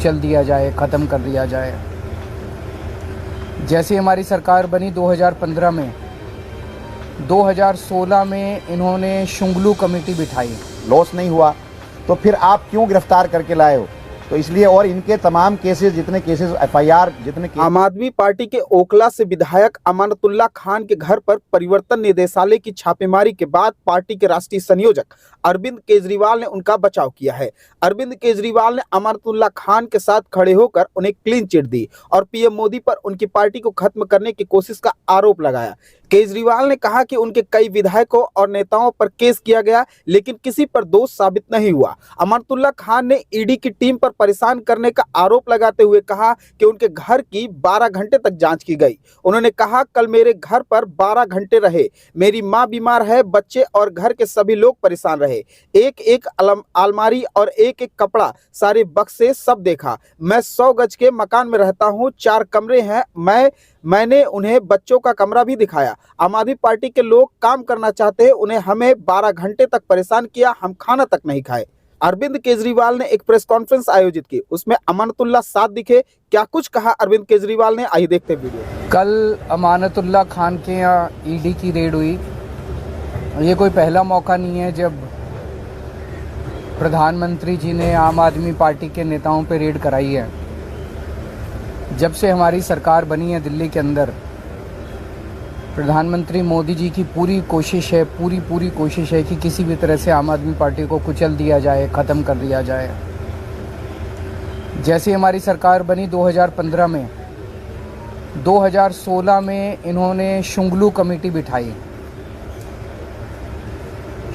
कुचल दिया जाए, ख़त्म कर दिया जाए। जैसे हमारी सरकार बनी 2015 में, 2016 में इन्होंने शुंगलू कमेटी बिठाई, लॉस नहीं हुआ, तो फिर आप क्यों गिरफ्तार करके लाए हो? तो इसलिए, और इनके तमाम केसेस, जितने केसेस एफआईआर, जितने आम आदमी पार्टी के ओखला से विधायक अमानतुल्लाह खान के घर पर परिवर्तन निदेशालय की छापेमारी के बाद पार्टी के राष्ट्रीय संयोजक अरविंद केजरीवाल ने उनका बचाव किया है। अरविंद केजरीवाल ने अमानतुल्लाह खान के साथ खड़े होकर उन्हें क्लीन चिट दी और पीएम मोदी पर उनकी पार्टी को खत्म करने की कोशिश का आरोप लगाया। केजरीवाल ने कहा कि उनके कई विधायकों और नेताओं पर केस किया गया, लेकिन किसी पर दोष साबित नहीं हुआ। अमानतुल्लाह खान ने ईडी की टीम पर परेशान करने का आरोप लगाते हुए कहा कि उनके घर की 12 घंटे तक जांच की गई। उन्होंने कहा, कल मेरे घर पर 12 घंटे रहे, मेरी मां बीमार है, बच्चे और घर के सभी लोग परेशान रहे। एक एक अलमारी और एक एक कपड़ा, सारे बक्से, सब देखा। मैं 100 गज के मकान में रहता हूँ, 4 कमरे हैं। मैंने उन्हें बच्चों का कमरा भी दिखाया। आम आदमी पार्टी के लोग काम करना चाहते हैं, उन्हें हमें 12 घंटे तक परेशान किया, हम खाना तक नहीं खाए। अरविंद केजरीवाल ने एक प्रेस कॉन्फ्रेंस आयोजित की, उसमें अमानतुल्लाह साथ दिखे। क्या कुछ कहा अरविंद केजरीवाल ने, आइए देखते वीडियो। कल अमानतुल्लाह खान के यहाँ ईडी की रेड हुई। ये कोई पहला मौका नहीं है जब प्रधानमंत्री जी ने आम आदमी पार्टी के नेताओं पे रेड कराई है। जब से हमारी सरकार बनी है दिल्ली के अंदर, प्रधानमंत्री मोदी जी की पूरी कोशिश है, पूरी कोशिश है कि किसी भी तरह से आम आदमी पार्टी को कुचल दिया जाए, ख़त्म कर दिया जाए। जैसे हमारी सरकार बनी 2015 में, 2016 में इन्होंने शुंगलू कमेटी बिठाई।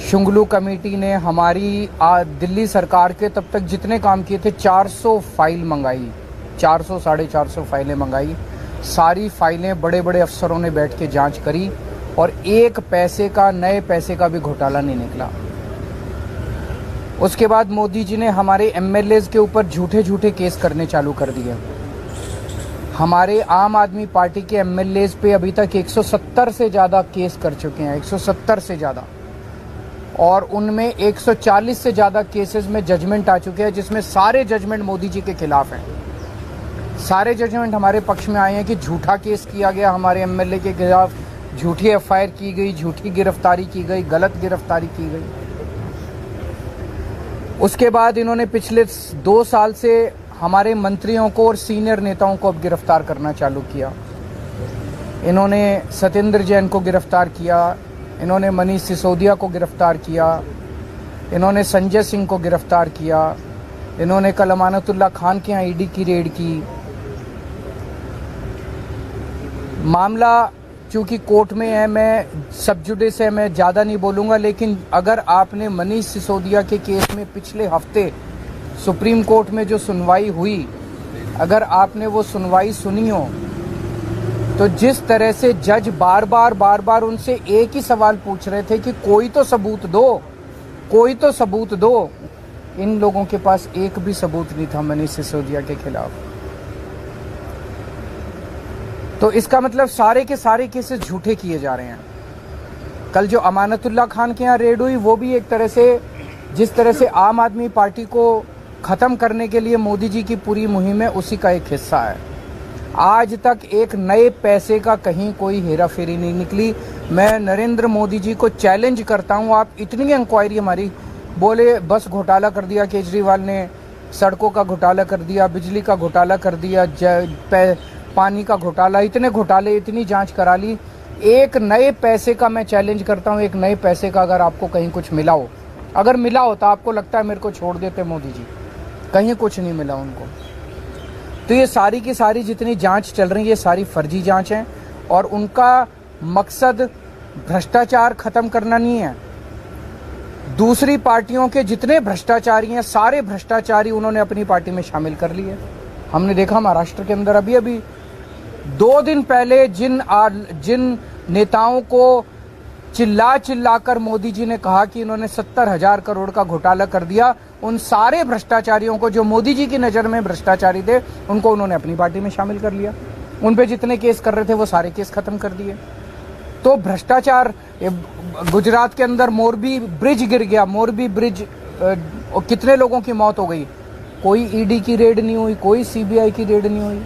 शुंगलू कमेटी ने हमारी दिल्ली सरकार के तब तक जितने काम किए थे, 400 फाइल मंगाई, 400 साढ़े 400 फाइलें मंगाई। सारी फाइलें बड़े बड़े अफसरों ने बैठ के जांच करी और एक पैसे का, नए पैसे का भी घोटाला नहीं निकला। उसके बाद मोदी जी ने हमारे एमएलएज के ऊपर झूठे केस करने चालू कर दिए। हमारे आम आदमी पार्टी के एमएलएज पे अभी तक 170 से ज़्यादा केस कर चुके हैं, 170 से ज़्यादा, और उनमें 140 से ज़्यादा केसेस में जजमेंट आ चुके हैं, जिसमें सारे जजमेंट मोदी जी के खिलाफ हैं। सारे जजमेंट हमारे पक्ष में आए हैं कि झूठा केस किया गया हमारे एमएलए के खिलाफ, झूठी एफआईआर की गई, झूठी गिरफ्तारी की गई, गलत गिरफ्तारी की गई। उसके बाद इन्होंने पिछले 2 साल से हमारे मंत्रियों को और सीनियर नेताओं को अब गिरफ्तार करना चालू किया। इन्होंने सत्येंद्र जैन को गिरफ्तार किया, इन्होंने मनीष सिसोदिया को गिरफ्तार किया, इन्होंने संजय सिंह को गिरफ्तार किया, इन्होंने कल अमानतुल्लाह खान के यहाँ ईडी की रेड की। मामला चूँकि कोर्ट में है, मैं सब जुडिस है, मैं ज़्यादा नहीं बोलूँगा, लेकिन अगर आपने मनीष सिसोदिया के केस में पिछले हफ्ते सुप्रीम कोर्ट में जो सुनवाई हुई, अगर आपने वो सुनवाई सुनी हो, तो जिस तरह से जज बार बार उनसे एक ही सवाल पूछ रहे थे कि कोई तो सबूत दो, कोई तो सबूत दो। इन लोगों के पास एक भी सबूत नहीं था मनीष सिसोदिया के खिलाफ। तो इसका मतलब सारे के सारे केसेस झूठे किए जा रहे हैं। कल जो अमानतुल्लाह खान के यहाँ रेड हुई, वो भी एक तरह से, जिस तरह से आम आदमी पार्टी को ख़त्म करने के लिए मोदी जी की पूरी मुहिम है, उसी का एक हिस्सा है। आज तक एक नए पैसे का कहीं कोई हेरा फेरी नहीं निकली। मैं नरेंद्र मोदी जी को चैलेंज करता हूँ, आप इतनी इंक्वायरी हमारी, बोले बस घोटाला कर दिया केजरीवाल ने, सड़कों का घोटाला कर दिया, बिजली का घोटाला कर दिया, पानी का घोटाला, इतने घोटाले, इतनी जांच करा ली। एक नए पैसे का मैं चैलेंज करता हूँ, एक नए पैसे का अगर आपको कहीं कुछ मिला हो, अगर मिला हो तो आपको लगता है मेरे को छोड़ देते मोदी जी, कहीं कुछ नहीं मिला उनको। तो ये सारी की सारी जितनी जांच चल रही है, ये सारी फर्जी जांच है और उनका मकसद भ्रष्टाचार खत्म करना नहीं है। दूसरी पार्टियों के जितने भ्रष्टाचारी हैं, सारे भ्रष्टाचारी उन्होंने अपनी पार्टी में शामिल कर लिए। हमने देखा महाराष्ट्र के अंदर अभी 2 दिन पहले जिन नेताओं को चिल्ला कर मोदी जी ने कहा कि इन्होंने 70,000 करोड़ का घोटाला कर दिया, उन सारे भ्रष्टाचारियों को, जो मोदी जी की नज़र में भ्रष्टाचारी थे, उनको उन्होंने अपनी पार्टी में शामिल कर लिया। उन पे जितने केस कर रहे थे वो सारे केस खत्म कर दिए। तो भ्रष्टाचार, गुजरात के अंदर मोरबी ब्रिज गिर गया, मोरबी ब्रिज, कितने लोगों की मौत हो गई, कोई ईडी की रेड नहीं हुई, कोई सीबीआई की रेड नहीं हुई।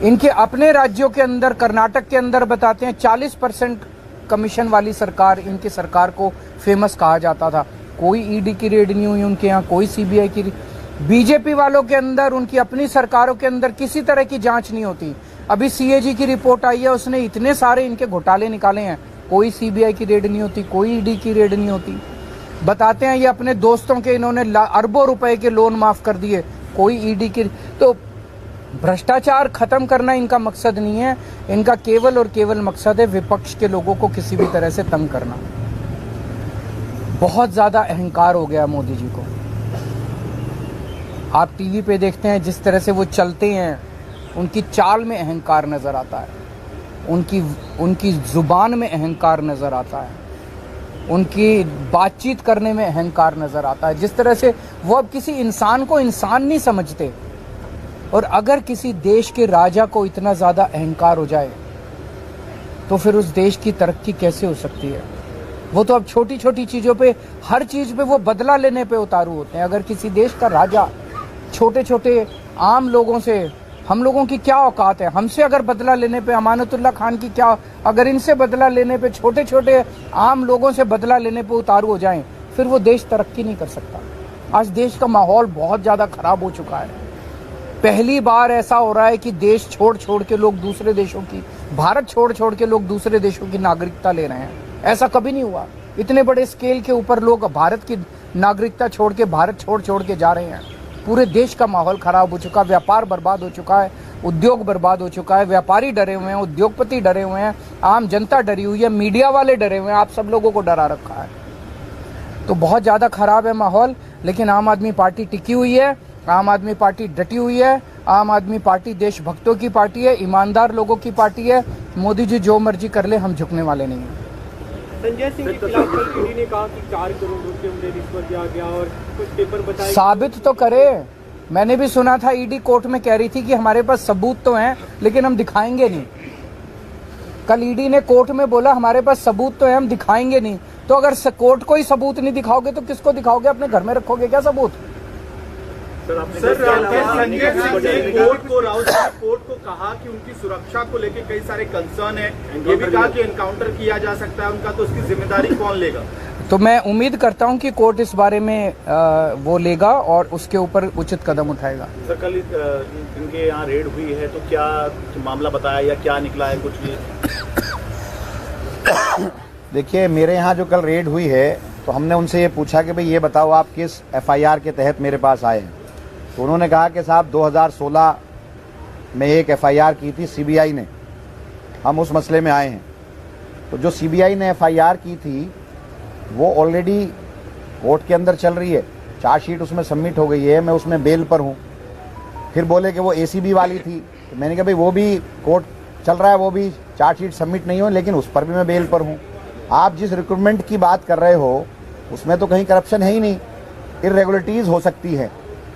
इनके अपने राज्यों के अंदर, कर्नाटक के अंदर बताते हैं 40% कमीशन वाली सरकार, इनकी सरकार को फेमस कहा जाता था। कोई ईडी की रेड नहीं हुई उनके यहाँ, कोई सीबीआई की। बीजेपी वालों के अंदर, उनकी अपनी सरकारों के अंदर किसी तरह की जांच नहीं होती। अभी सीएजी की रिपोर्ट आई है, उसने इतने सारे इनके घोटाले निकाले हैं, कोई सीबीआई की रेड नहीं होती, कोई ईडी की रेड नहीं होती। बताते हैं ये अपने दोस्तों के इन्होंने अरबों रुपए के लोन माफ कर दिए, कोई ईडी की। तो भ्रष्टाचार खत्म करना इनका मकसद नहीं है, इनका केवल और केवल मकसद है विपक्ष के लोगों को किसी भी तरह से तंग करना। बहुत ज्यादा अहंकार हो गया मोदी जी को। आप टीवी पे देखते हैं जिस तरह से वो चलते हैं, उनकी चाल में अहंकार नजर आता है, उनकी जुबान में अहंकार नजर आता है, उनकी बातचीत करने में अहंकार नजर आता है। जिस तरह से वो अब किसी इंसान को इंसान नहीं समझते। और अगर किसी देश के राजा को इतना ज्यादा अहंकार हो जाए तो फिर उस देश की तरक्की कैसे हो सकती है। वो तो अब छोटी छोटी चीजों पे, हर चीज पे वो बदला लेने पे उतारू होते हैं। अगर किसी देश का राजा छोटे छोटे आम लोगों से, हम लोगों की क्या औकात है, हमसे अगर बदला लेने पे, अमानतुल्ला खान की क्या, अगर इनसे बदला लेने पे, छोटे छोटे आम लोगों से बदला लेने पे उतारू हो जाएं, फिर वो देश तरक्की नहीं कर सकता। आज देश का माहौल बहुत ज्यादा खराब हो चुका है। पहली बार ऐसा हो रहा है कि देश छोड़ छोड़ के लोग दूसरे देशों की, भारत छोड़ छोड़ के लोग दूसरे देशों की नागरिकता ले रहे हैं। ऐसा कभी नहीं हुआ। इतने बड़े स्केल के ऊपर लोग भारत की नागरिकता छोड़ के, भारत छोड़ के जा रहे हैं। पूरे देश का माहौल खराब हो चुका, व्यापार बर्बाद हो चुका है, उद्योग बर्बाद हो चुका है, व्यापारी डरे हुए हैं, उद्योगपति डरे हुए हैं, आम जनता डरी हुई है, मीडिया वाले डरे हुए हैं, आप सब लोगों को डरा रखा है। तो बहुत ज्यादा खराब है माहौल। लेकिन आम आदमी पार्टी टिकी हुई है, आम आदमी पार्टी डटी हुई है। आम आदमी पार्टी देशभक्तों की पार्टी है, ईमानदार लोगों की पार्टी है। मोदी जी जो मर्जी कर ले, हम झुकने वाले नहीं हैं। संजय सिंह के खिलाफ कल ईडी ने कहा कि 4 करोड़ रुपए उन्हें रिश्वत दिया गया और कुछ पेपर बताए। साबित तो करे। मैंने भी सुना था ईडी कोर्ट में कह रही थी कि हमारे पास सबूत तो हैं लेकिन हम दिखाएंगे नहीं। कल ईडी ने कोर्ट में बोला हमारे पास सबूत तो है, हम दिखाएंगे नहीं। तो अगर कोर्ट को ही सबूत नहीं दिखाओगे तो किसको दिखाओगे? अपने घर में रखोगे क्या सबूत? सर संजय सिंह ने कोर्ट को कहा कि उनकी सुरक्षा को लेकर कई सारे कंसर्न है। ये भी कहा कि एनकाउंटर किया जा सकता है उनका, तो उसकी जिम्मेदारी कौन लेगा? तो मैं उम्मीद करता हूं कि कोर्ट इस बारे में वो लेगा और उसके ऊपर उचित कदम उठाएगा। सर कल इनके यहाँ रेड हुई है तो क्या मामला बताया या क्या निकला है कुछ? देखिए, मेरे यहाँ जो कल रेड हुई है तो हमने उनसे ये पूछा कि भाई ये बताओ आप किस एफआईआर के तहत मेरे पास आए हैं। तो उन्होंने कहा कि साहब 2016 में एक एफआईआर की थी सीबीआई ने, हम उस मसले में आए हैं। तो जो सीबीआई ने एफआईआर की थी वो ऑलरेडी कोर्ट के अंदर चल रही है, चार्जशीट उसमें सबमिट हो गई है, मैं उसमें बेल पर हूँ। फिर बोले कि वो एसीबी वाली थी, तो मैंने कहा भाई वो भी कोर्ट चल रहा है, वो भी चार्जशीट सबमिट नहीं हो, लेकिन उस पर भी मैं बेल पर हूँ। आप जिस रिक्रूटमेंट की बात कर रहे हो उसमें तो कहीं करप्शन है ही नहीं। इरेगुलरिटीज़ हो सकती है,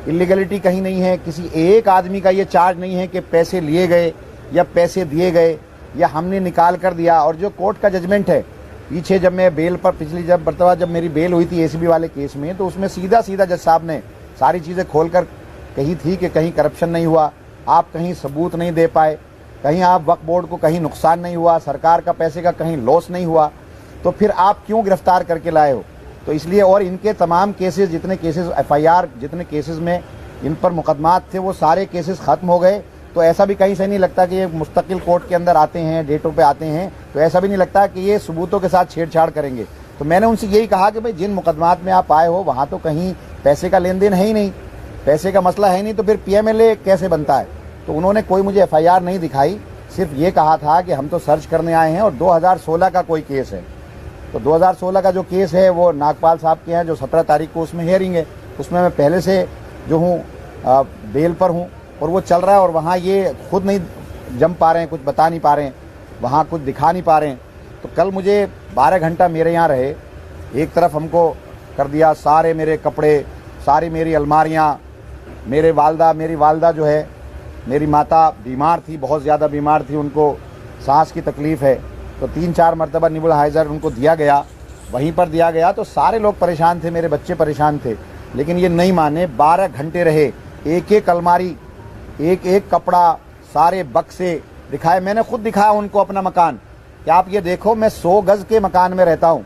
इलीगलिटी कहीं नहीं है। किसी एक आदमी का ये चार्ज नहीं है कि पैसे लिए गए या पैसे दिए गए या हमने निकाल कर दिया। और जो कोर्ट का जजमेंट है, पीछे जब मैं बेल पर जब मेरी बेल हुई थी एसीबी वाले केस में, तो उसमें सीधा जज साहब ने सारी चीज़ें खोल कर कही थी कि कहीं करप्शन नहीं हुआ, आप कहीं सबूत नहीं दे पाए, कहीं आप वक्फ बोर्ड को कहीं नुकसान नहीं हुआ, सरकार का पैसे का कहीं लॉस नहीं हुआ, तो फिर आप क्यों गिरफ्तार करके लाए हो? तो इसलिए, और इनके तमाम केसेस, जितने केसेस एफआईआर, जितने केसेस में इन पर मुकदमात थे, वो सारे केसेस ख़त्म हो गए। तो ऐसा भी कहीं से नहीं लगता कि ये मुस्तकिल कोर्ट के अंदर आते हैं, डेटों पे आते हैं, तो ऐसा भी नहीं लगता कि ये सबूतों के साथ छेड़छाड़ करेंगे। तो मैंने उनसे यही कहा कि भाई जिन मुकदमात में आप आए हो वहाँ तो कहीं पैसे का लेन देन है ही नहीं, पैसे का मसला है नहीं, तो फिर पीएमएलए कैसे बनता है? तो उन्होंने कोई मुझे एफआईआर नहीं दिखाई, सिर्फ ये कहा था कि हम तो सर्च करने आए हैं और 2016 का कोई केस है। तो 2016 का जो केस है वो नागपाल साहब के हैं, जो 17 तारीख को उसमें हियरिंग है, उसमें मैं पहले से जो हूँ बेल पर हूँ और वो चल रहा है। और वहाँ ये खुद नहीं जम पा रहे हैं, कुछ बता नहीं पा रहे हैं, वहाँ कुछ दिखा नहीं पा रहे हैं। तो कल मुझे 12 घंटा मेरे यहाँ रहे, एक तरफ हमको कर दिया, सारे मेरे कपड़े, सारी मेरी अलमारियाँ, मेरी वालदा जो है, मेरी माता बीमार थी, बहुत ज़्यादा बीमार थी, उनको सांस की तकलीफ़ है, तो 3-4 मरतबा नेबुलाइज़र उनको दिया गया, वहीं पर दिया गया। तो सारे लोग परेशान थे, मेरे बच्चे परेशान थे, लेकिन ये नहीं माने। 12 घंटे रहे, एक एक अलमारी, एक एक कपड़ा, सारे बक्से दिखाए। मैंने खुद दिखाया उनको अपना मकान कि आप ये देखो, मैं 100 गज के मकान में रहता हूँ।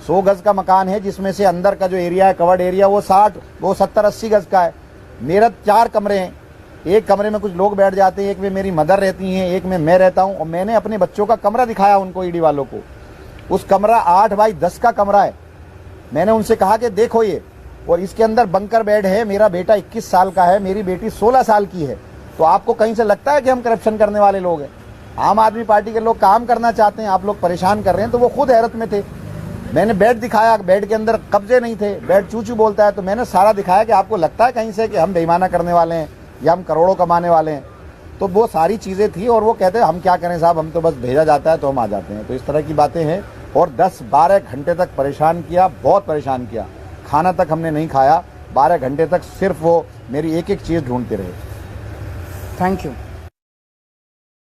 100 गज का मकान है, जिसमें से अंदर का जो एरिया है, कवर्ड एरिया, वो 70-80 गज का है। मेरा 4 कमरे हैं, एक कमरे में कुछ लोग बैठ जाते हैं, एक में मेरी मदर रहती हैं, एक में मैं रहता हूँ। और मैंने अपने बच्चों का कमरा दिखाया उनको, ईडी वालों को। उस कमरा 8 बाई 10 का कमरा है। मैंने उनसे कहा कि देखो ये, और इसके अंदर बंकर बेड है। मेरा बेटा 21 साल का है, मेरी बेटी 16 साल की है। तो आपको कहीं से लगता है कि हम करप्शन करने वाले लोग हैं? आम आदमी पार्टी के लोग काम करना चाहते हैं, आप लोग परेशान कर रहे हैं। तो वो खुद हैरत में थे। मैंने बेड दिखाया, बेड के अंदर कब्जे नहीं थे, बेड चू चू बोलता है। तो मैंने सारा दिखाया कि आपको लगता है कहीं से कि हम बेईमाना करने वाले हैं या हम करोड़ों कमाने वाले हैं? तो वो सारी चीज़ें थी। और वो कहते हैं हम क्या करें साहब, हम तो बस भेजा जाता है तो हम आ जाते हैं। तो इस तरह की बातें हैं। और 10-12 घंटे तक परेशान किया, बहुत परेशान किया। खाना तक हमने नहीं खाया 12 घंटे तक। सिर्फ वो मेरी एक एक चीज़ ढूंढते रहे। Thank you.